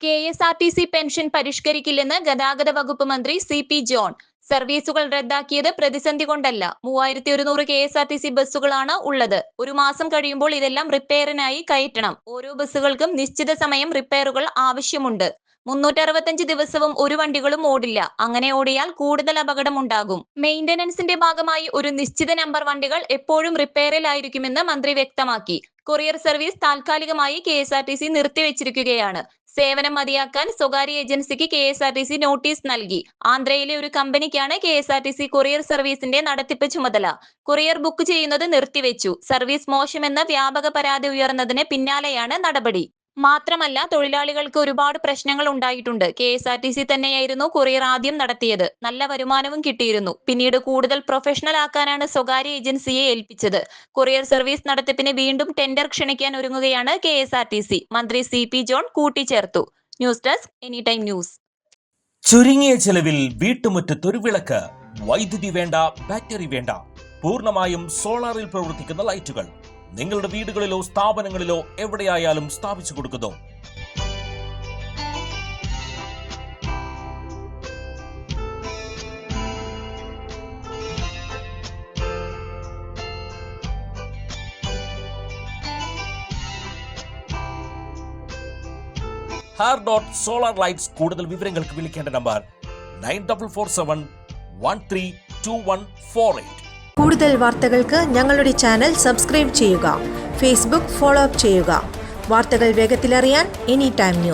KSRTC pension പരിഷ്കരിക്കില്ലെന്ന് ഗതാഗത വകുപ്പ് മന്ത്രി CP ജോൺ. സർവീസുകൾ റദ്ദാക്കിയത് പ്രതിസന്ധി കൊണ്ടല്ല. 3100 KSRTC ബസ്സുകളാണ് ഉള്ളത്. ഒരു മാസം കഴിയുമ്പോൾ ഇതെല്ലാം റിപ്പയറിനായി കയറ്റണം. ഓരോ ബസ്സുകൾക്കും നിശ്ചിത സമയം റിപ്പയറുകൾ ആവശ്യമുണ്ട്. 365 ദിവസവും ഒരു വണ്ടികളും ഓടില്ല. അങ്ങനെ ഓടിയാൽ കൂടുതൽ അപകടം ഉണ്ടാകും. മെയിന്റനൻസിന്റെ ഭാഗമായി ഒരു നിശ്ചിത നമ്പർ വണ്ടികൾ എപ്പോഴും റിപ്പയറിലായിരിക്കുമെന്ന് മന്ത്രി വ്യക്തമാക്കി. കൊറിയർ സർവീസ് താൽക്കാലികമായി KSRTC നിർത്തിവെച്ചിരിക്കുകയാണ്. സേവനം മതിയാക്കാൻ സ്വകാര്യ ഏജൻസിക്ക് KSRTC നോട്ടീസ് നൽകി. ആന്ധ്രയിലെ ഒരു കമ്പനിക്കാണ് KSRTC കൊറിയർ സർവീസിന്റെ നടത്തിപ്പ് ചുമതല. കൊറിയർ ബുക്ക് ചെയ്യുന്നത് നിർത്തിവെച്ചു. സർവീസ് മോശമെന്ന വ്യാപക പരാതി ഉയർന്നതിന് പിന്നാലെയാണ് നടപടി. മാത്രമല്ല, തൊഴിലാളികൾക്ക് ഒരുപാട് പ്രശ്നങ്ങൾ ഉണ്ടായിട്ടുണ്ട്. KSRTC തന്നെയായിരുന്നു കൊറിയർ ആദ്യം നടത്തിയത്. നല്ല വരുമാനവും കിട്ടിയിരുന്നു. പിന്നീട് കൂടുതൽ പ്രൊഫഷണൽ ആക്കാനാണ് സ്വകാര്യ ഏജൻസിയെ ഏൽപ്പിച്ചത്. കൊറിയർ സർവീസ് നടത്തിപ്പിന് വീണ്ടും ടെൻഡർ ക്ഷണിക്കാൻ ഒരുങ്ങുകയാണ് KSRTC. മന്ത്രി CP ജോൺ കൂട്ടിച്ചേർത്തു. News desk anytime news. ചുരുങ്ങിയ ചെലവിൽ വീട്ടുമുറ്റത്തൊരു വിളക്ക്. വൈദ്യുതി വേണ്ട, ബാറ്ററി വേണ്ട. പൂർണ്ണമായും സോളാറിൽ പ്രവർത്തിക്കുന്ന ലൈറ്റുകൾ നിങ്ങളുടെ വീടുകളിലോ സ്ഥാപനങ്ങളിലോ എവിടെയായാലും സ്ഥാപിച്ചു കൊടുക്കുന്നു. Solar lights. കൂടുതൽ വിവരങ്ങൾക്ക് വിളിക്കേണ്ട നമ്പർ 9447132148. കൂടുതൽ വാർത്തകൾക്ക് ഞങ്ങളുടെ ചാനൽ സബ്സ്ക്രൈബ് ചെയ്യുക. ഫേസ്ബുക്ക് ഫോളോ അപ്പ് ചെയ്യുക. വാർത്തകൾ വേഗത്തിലറിയാൻ എനിടൈം ന്യൂസ്.